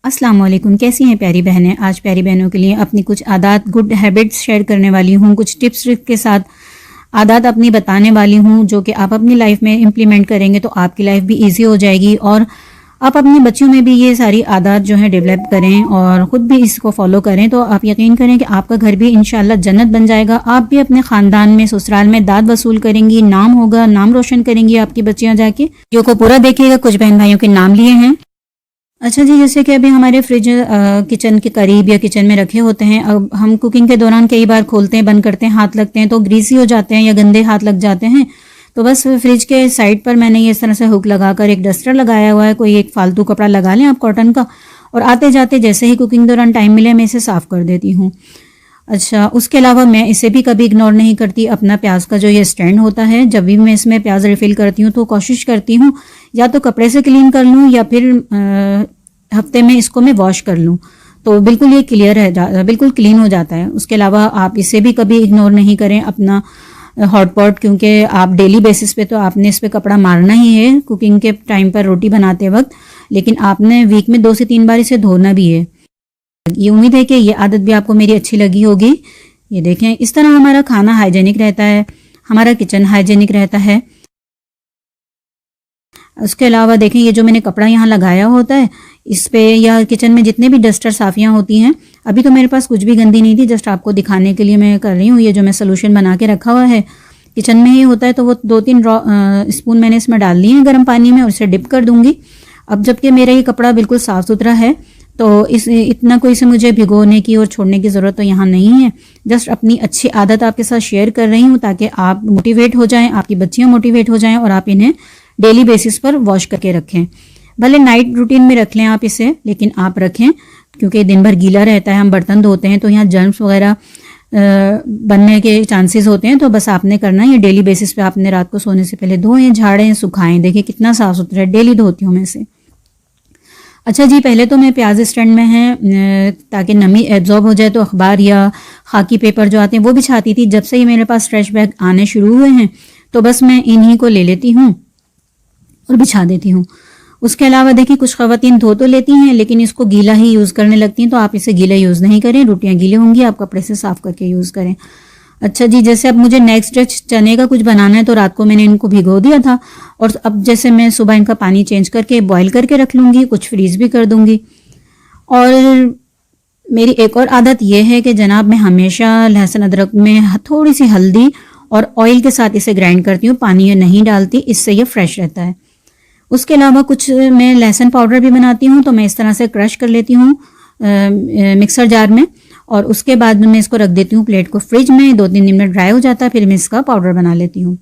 अस्सलाम वालेकुम। कैसी हैं प्यारी बहनें? आज प्यारी बहनों के लिए अपनी कुछ आदत, गुड हैबिट्स शेयर करने वाली हूँ। कुछ टिप्स ट्रिक के साथ आदत अपनी बताने वाली हूँ जो कि आप अपनी लाइफ में इम्प्लीमेंट करेंगे तो आपकी लाइफ भी ईजी हो जाएगी और आप अपने बच्चों में भी ये सारी आदत जो है डेवलप करें और ख़ुद भी इसको फॉलो करें तो आप यकीन करें कि आपका घर भी इंशाल्लाह जन्नत बन जाएगा। आप भी अपने ख़ानदान में, ससुराल में दाद वसूल करेंगी, नाम होगा, नाम रोशन करेंगी आपकी बच्चियाँ जाके। वीडियो को पूरा देखिएगा, कुछ बहन भाइयों के नाम लिए हैं। अच्छा जी, जैसे कि अभी हमारे फ्रिज किचन के करीब या किचन में रखे होते हैं। अब हम कुकिंग के दौरान कई बार खोलते हैं, बंद करते हैं, हाथ लगते हैं तो ग्रीसी हो जाते हैं या गंदे हाथ लग जाते हैं। तो बस फ्रिज के साइड पर मैंने ये इस तरह से हुक लगाकर एक डस्टर लगाया हुआ है। कोई एक फालतू कपड़ा लगा लें आप कॉटन का, और आते जाते जैसे ही कुकिंग दौरान टाइम मिले मैं इसे साफ़ कर देती हूँ। अच्छा, उसके अलावा मैं इसे भी कभी इग्नोर नहीं करती। अपना प्याज का जो ये स्टैंड होता है, जब भी मैं इसमें प्याज रिफ़िल करती हूँ तो कोशिश करती हूँ या तो कपड़े से क्लीन कर लूँ या फिर हफ्ते में इसको मैं वॉश कर लूँ तो बिल्कुल ये क्लियर है, बिल्कुल क्लीन हो जाता है। उसके अलावा आप इसे भी कभी इग्नोर नहीं करें अपना हॉट पॉट, क्योंकि आप डेली बेसिस पे तो आपने इस पे कपड़ा मारना ही है कुकिंग के टाइम पर, रोटी बनाते वक्त, लेकिन आपने वीक में 2 से 3 बार इसे धोना भी है। ये उम्मीद है कि ये आदत भी आपको मेरी अच्छी लगी होगी। ये देखें, इस तरह हमारा खाना हाइजेनिक रहता है, हमारा किचन हाइजेनिक रहता है। उसके अलावा देखें, ये जो मैंने कपड़ा यहाँ लगाया होता है इस पे या किचन में जितने भी डस्टर साफियाँ होती हैं, अभी तो मेरे पास कुछ भी गंदी नहीं थी, जस्ट आपको दिखाने के लिए मैं कर रही हूँ। ये जो मैं सोल्यूशन बना के रखा हुआ है किचन में ही होता है, तो वो 2-3 स्पून मैंने इसमें डाल लिए हैं गर्म पानी में और इसे डिप कर दूंगी। अब जबकि मेरा ये कपड़ा बिल्कुल साफ़ सुथरा है तो इतना कोई से मुझे भिगोने की और छोड़ने की ज़रूरत तो यहाँ नहीं है। जस्ट अपनी अच्छी आदत आपके साथ शेयर कर रही हूँ ताकि आप मोटिवेट हो जाएँ, आपकी बच्चियाँ मोटिवेट हो जाएँ और आप इन्हें डेली बेसिस पर वॉश करके रखें। भले नाइट रूटीन में रख लें आप इसे, लेकिन आप रखें क्योंकि दिन भर गीला रहता है, हम बर्तन धोते हैं तो यहाँ जर्म्स वगैरह बनने के चांसेस होते हैं। तो बस आपने करना है ये डेली बेसिस पे, आपने रात को सोने से पहले धोएं, झाड़ें, सुखाएं। देखिए कितना साफ सुथरा है, डेली धोती हूँ मैं इसे। अच्छा जी, पहले तो मैं प्याज स्टैंड में है ताकि नमी एब्जॉर्ब हो जाए तो अखबार या खाकी पेपर जो आते हैं वो बिछाती थी। जब से ये मेरे पास स्ट्रेच बैग आने शुरू हुए हैं तो बस मैं इन्हीं को ले लेती हूँ और बिछा देती हूँ। उसके अलावा देखिए, कुछ ख़वातीन धो तो लेती हैं लेकिन इसको गीला ही यूज़ करने लगती हैं, तो आप इसे गीला यूज़ नहीं करें। रोटियां गीली होंगी, आप कपड़े से साफ़ करके यूज़ करें। अच्छा जी, जैसे अब मुझे नेक्स्ट डे चने का कुछ बनाना है तो रात को मैंने इनको भिगो दिया था और अब जैसे मैं सुबह इनका पानी चेंज करके बॉयल करके रख लूँगी, कुछ फ्रीज भी कर दूँगी। और मेरी एक और आदत यह है कि जनाब, मैं हमेशा लहसुन अदरक में थोड़ी सी हल्दी और ऑयल के साथ इसे ग्राइंड करती हूँ, पानी नहीं डालती, इससे ये फ्रेश रहता है। उसके अलावा कुछ मैं लहसुन पाउडर भी बनाती हूँ तो मैं इस तरह से क्रश कर लेती हूँ मिक्सर जार में और उसके बाद मैं इसको रख देती हूँ प्लेट को फ्रिज में। 2-3 दिन में ड्राई हो जाता है, फिर मैं इसका पाउडर बना लेती हूँ।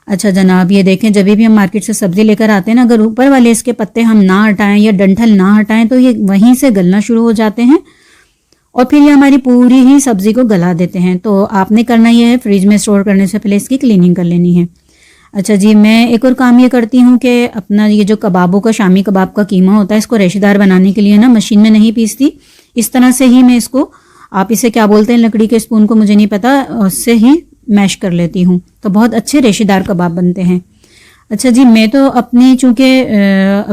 अच्छा जनाब, ये देखें, जब भी हम मार्केट से सब्ज़ी लेकर आते हैं ना, अगर ऊपर वाले इसके पत्ते हम ना हटाएं या डंठल ना हटाएं तो ये वहीं से गलना शुरू हो जाते हैं और फिर ये हमारी पूरी ही सब्ज़ी को गला देते हैं। तो आपने करना ये है, फ्रिज में स्टोर करने से पहले इसकी क्लीनिंग कर लेनी है। अच्छा जी, मैं एक और काम ये करती हूँ कि अपना ये जो कबाबों का, शामी कबाब का कीमा होता है, इसको रेशेदार बनाने के लिए ना मशीन में नहीं पीसती, इस तरह से ही मैं इसको, आप इसे क्या बोलते हैं, लकड़ी के स्पून को मुझे नहीं पता, उससे ही मैश कर लेती हूँ तो बहुत अच्छे रेशेदार कबाब बनते हैं। अच्छा जी, मैं तो अपनी चूँकि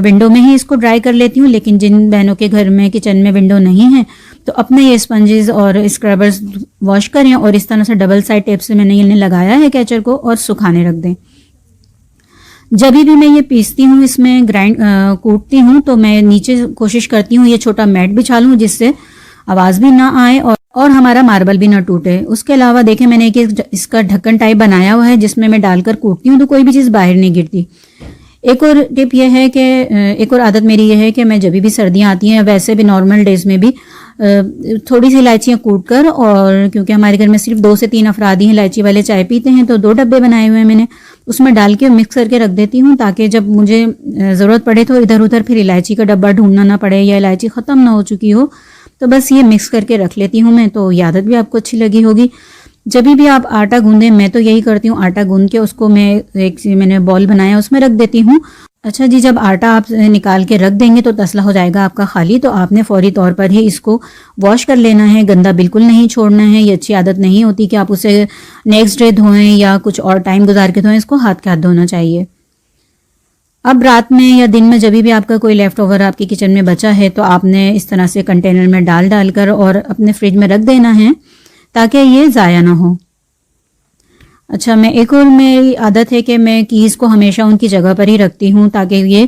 विंडो में ही इसको ड्राई कर लेती हूँ, लेकिन जिन बहनों के घर में किचन में विंडो नहीं है तो अपने ये स्पंजेस और स्क्रबर्स वॉश करें और इस तरह से डबल साइड टेप से मैंने इन्हें लगाया है कैचर को और सुखाने रख दें। जब भी मैं ये पीसती हूँ, इसमें कूटती हूँ तो मैं नीचे कोशिश करती हूँ ये छोटा मैट बिछा लूँ जिससे आवाज़ भी ना आए और हमारा मार्बल भी ना टूटे। उसके अलावा देखें, मैंने एक इसका ढक्कन टाइप बनाया हुआ है जिसमें मैं डालकर कूटती हूँ तो कोई भी चीज़ बाहर नहीं गिरती। एक और टिप यह है कि एक और आदत मेरी यह है कि मैं जब भी सर्दियाँ आती हैं, वैसे भी नॉर्मल डेज़ में भी थोड़ी सी इलायचियाँ कूट कर, और क्योंकि हमारे घर में सिर्फ 2 से 3 अफराद ही इलायची वाले चाय पीते हैं तो 2 डब्बे बनाए हुए हैं मैंने, उसमें डाल के मिक्स करके रख देती हूँ ताकि जब मुझे ज़रूरत पड़े तो इधर उधर फिर इलायची का डब्बा ढूंढना ना पड़े या इलायची ख़त्म ना हो चुकी हो। तो बस ये मिक्स करके रख लेती हूँ मैं, तो ये आदत भी आपको अच्छी लगी होगी। जब भी आप आटा गूंदें, मैं तो यही करती हूँ, आटा गूंद के उसको मैंने बॉल बनाया उसमें रख देती हूँ। अच्छा जी, जब आटा आप निकाल के रख देंगे तो तसला हो जाएगा आपका खाली, तो आपने फौरी तौर पर ही इसको वॉश कर लेना है, गंदा बिल्कुल नहीं छोड़ना है। ये अच्छी आदत नहीं होती कि आप उसे नेक्स्ट डे धोएं या कुछ और टाइम गुजार के धोएं, इसको हाथ के हाथ धोना चाहिए। अब रात में या दिन में जब भी आपका कोई लेफ्ट ओवर आपके किचन में बचा है तो आपने इस तरह से कंटेनर में डाल कर और अपने फ्रिज में रख देना है ताकि ये ज़ाया ना हो। अच्छा, मैं एक और मेरी आदत है कि मैं कीज़ को हमेशा उनकी जगह पर ही रखती हूँ ताकि ये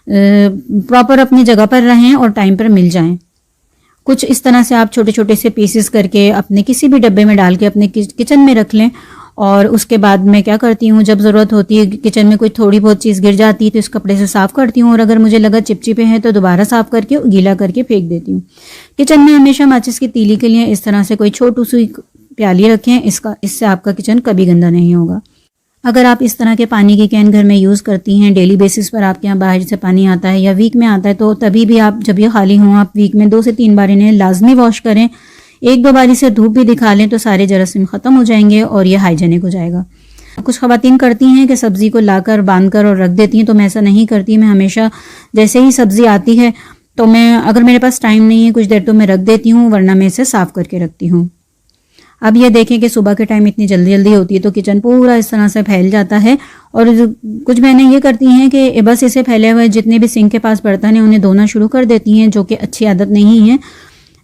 प्रॉपर अपनी जगह पर रहें और टाइम पर मिल जाएं। कुछ इस तरह से आप छोटे छोटे से पीसेस करके अपने किसी भी डब्बे में डाल के अपने किचन में रख लें। और उसके बाद मैं क्या करती हूँ, जब ज़रूरत होती है किचन में कोई थोड़ी बहुत चीज़ गिर जाती है तो इस कपड़े से साफ़ करती हूँ, और अगर मुझे लगा चिपचिपे हैं तो दोबारा साफ़ करके गीला करके फेंक देती हूँ। किचन में हमेशा माचिस की तीली के लिए इस तरह से कोई छोटी सी प्याली रखें, इससे आपका किचन कभी गंदा नहीं होगा। अगर आप इस तरह के पानी की कैन घर में यूज़ करती हैं, डेली बेसिस पर आपके यहाँ बाहर से पानी आता है या वीक में आता है, तो तभी भी आप जब ये खाली हों आप वीक में 2 से 3 बार इन्हें लाजमी वॉश करें। 1-2 बारी से धूप भी दिखा लें तो सारे जरासीम ख़त्म हो जाएंगे और ये हाइजेनिक हो जाएगा। कुछ ख़वातीन करती हैं कि सब्ज़ी को लाकर बांध कर और रख देती हैं, तो मैं ऐसा नहीं करती। मैं हमेशा जैसे ही सब्ज़ी आती है तो मैं, अगर मेरे पास टाइम नहीं है कुछ देर, तो मैं रख देती हूँ, वरना मैं इसे साफ़ करके रखती हूँ। अब ये देखें कि सुबह के टाइम इतनी जल्दी जल्दी होती है तो किचन पूरा इस तरह से फैल जाता है। और कुछ बहनें ये करती हैं कि बस इसे फैले हुए जितने भी सिंक के पास बर्तन हैं उन्हें धोना शुरू कर देती हैं, जो कि अच्छी आदत नहीं है।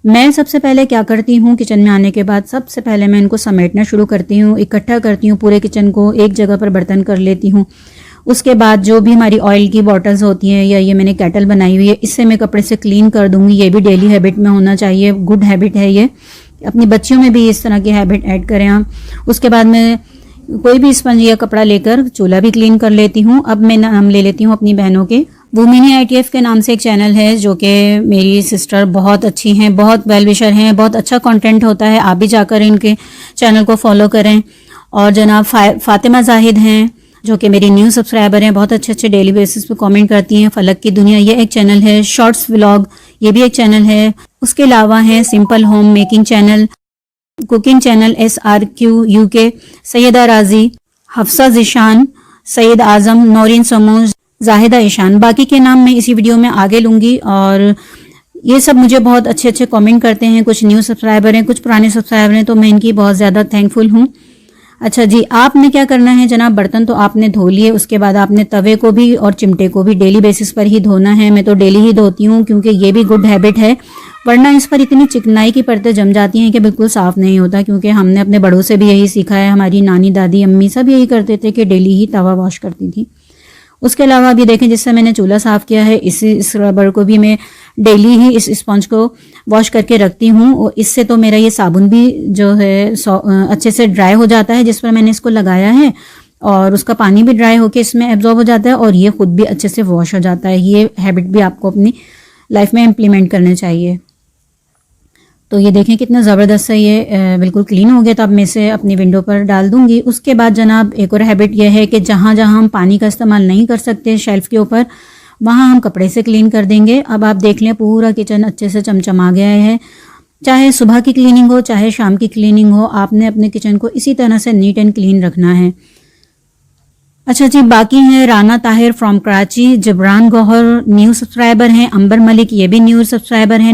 मैं सबसे पहले क्या करती हूँ, किचन में आने के बाद सबसे पहले मैं इनको समेटना शुरू करती हूँ, इकट्ठा करती हूँ, पूरे किचन को एक जगह पर बर्तन कर लेती हूँ। उसके बाद जो भी हमारी ऑयल की बॉटल्स होती हैं या ये मैंने केटल बनाई हुई है, इससे मैं कपड़े से क्लीन कर दूंगी। ये भी डेली हैबिट में होना चाहिए, गुड हैबिट है ये। अपनी बच्चियों में भी इस तरह की हैबिट ऐड करें आप। उसके बाद मैं कोई भी स्पंज या कपड़ा लेकर चूल्हा भी क्लीन कर लेती हूँ। अब मैं नाम ले लेती हूँ अपनी बहनों के। वुमेनी ITF के नाम से एक चैनल है जो कि मेरी सिस्टर बहुत अच्छी हैं, बहुत वेल विशर हैं, बहुत अच्छा कंटेंट होता है। आप भी जाकर इनके चैनल को फॉलो करें। और जनाब फातिमा जाहिद हैं जो कि मेरी न्यू सब्सक्राइबर हैं, बहुत अच्छे अच्छे डेली बेसिस पे कमेंट करती हैं। फलक की दुनिया ये एक चैनल है। शॉर्ट्स व्लॉग ये भी एक चैनल है। उसके अलावा है simple home making channel, cooking channel SRQ UK, Syeda Razi, Hafsa Zeeshan, Syed आजम, नौरीन समूज, जाहिदा ईशान। बाकी के नाम मैं इसी वीडियो में आगे लूँगी। और ये सब मुझे बहुत अच्छे अच्छे कमेंट करते हैं। कुछ न्यू सब्सक्राइबर हैं, कुछ पुराने सब्सक्राइबर हैं, तो मैं इनकी बहुत ज़्यादा थैंकफुल हूँ। अच्छा जी, आपने क्या करना है जनाब, बर्तन तो आपने धो लिए, उसके बाद आपने तवे को भी और चिमटे को भी डेली बेसिस पर ही धोना है। मैं तो डेली ही धोती हूँ क्योंकि ये भी गुड हैबिट है, वरना इस पर इतनी चिकनाई की परतें जम जाती हैं कि बिल्कुल साफ़ नहीं होता। क्योंकि हमने अपने बड़ों से भी यही सीखा है, हमारी नानी दादी अम्मी सब यही करते थे कि डेली ही तवा वॉश करती थी। उसके अलावा अभी देखें, जिससे मैंने चूल्हा साफ़ किया है, इस रबर को भी मैं डेली ही इस स्पंज को वॉश करके रखती हूँ। और इससे तो मेरा ये साबुन भी जो है अच्छे से ड्राई हो जाता है जिस पर मैंने इसको लगाया है, और उसका पानी भी ड्राई होकर इसमें एब्जॉर्ब हो जाता है और ये खुद भी अच्छे से वॉश हो जाता है। ये हैबिट भी आपको अपनी लाइफ में इम्प्लीमेंट करने चाहिए। तो ये देखें कितना ज़बरदस्त है, ये बिल्कुल क्लीन हो गया। तो अब मैं इसे अपनी विंडो पर डाल दूंगी। उसके बाद जनाब एक और हैबिट यह है कि जहाँ जहाँ हम पानी का इस्तेमाल नहीं कर सकते शेल्फ़ के ऊपर, वहाँ हम कपड़े से क्लीन कर देंगे। अब आप देख लें पूरा किचन अच्छे से चमचमा गया है। चाहे सुबह की क्लीनिंग हो चाहे शाम की क्लीनिंग हो, आपने अपने किचन को इसी तरह से नीट एंड क्लीन रखना है। अच्छा जी, बाकी हैं Rana Tahir from Karachi, Jabran Gauhar new subscriber हैं, अंबर मलिक ये भी न्यू सब्सक्राइबर हैं।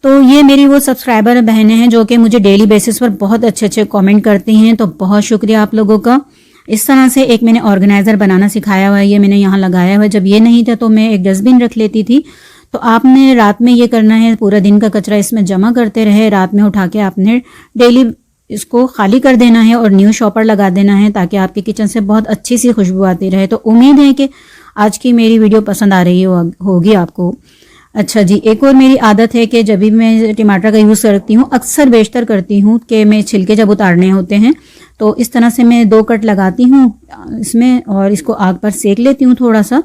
तो ये मेरी वो सब्सक्राइबर बहनें हैं जो कि मुझे डेली बेसिस पर बहुत अच्छे अच्छे कमेंट करती हैं। तो बहुत शुक्रिया आप लोगों का। इस तरह से एक मैंने ऑर्गेनाइज़र बनाना सिखाया हुआ है, ये मैंने यहाँ लगाया हुआ है। जब ये नहीं था तो मैं एक डस्टबिन रख लेती थी। तो आपने रात में ये करना है, पूरा दिन का कचरा इसमें जमा करते रहे, रात में उठा के आपने डेली इसको खाली कर देना है और न्यू शॉपर लगा देना है ताकि आपके किचन से बहुत अच्छी सी खुशबू आती रहे। तो उम्मीद है कि आज की मेरी वीडियो पसंद आ रही होगी आपको। अच्छा जी, एक और मेरी आदत है कि जब भी मैं टमाटर का यूज़ करती हूँ, अक्सर बेशतर करती हूँ कि मैं छिलके जब उतारने होते हैं तो इस तरह से मैं 2 कट लगाती हूँ इसमें और इसको आग पर सेक लेती हूँ थोड़ा सा।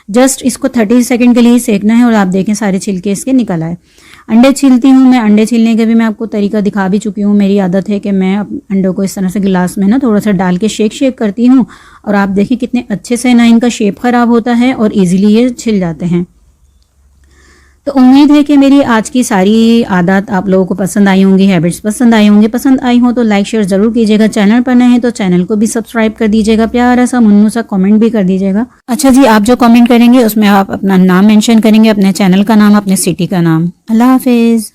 जस्ट इसको 30 सेकंड के लिए सेकना है और आप देखें सारे छिलके इसके निकल आए। अंडे छीलती हूँ मैं, अंडे छीलने का भी मैं आपको तरीका दिखा भी चुकी हूँ। मेरी आदत है कि मैं अंडों को इस तरह से गिलास में ना थोड़ा सा डाल के शेक करती हूँ और आप देखें कितने अच्छे से ना इनका शेप ख़राब होता है और ईज़िली ये छिल जाते हैं। तो उम्मीद है कि मेरी आज की सारी आदत आप लोगों को पसंद आई होंगी, हैबिट्स पसंद आई होंगी। पसंद आई हो तो लाइक शेयर ज़रूर कीजिएगा। चैनल पर नए हैं तो चैनल को भी सब्सक्राइब कर दीजिएगा। प्यारा सा मुन्नू सा कमेंट भी कर दीजिएगा। अच्छा जी, आप जो कमेंट करेंगे उसमें आप अपना नाम मेंशन करेंगे, अपने चैनल का नाम, अपने सिटी का नाम। अल्लाह हाफिज़।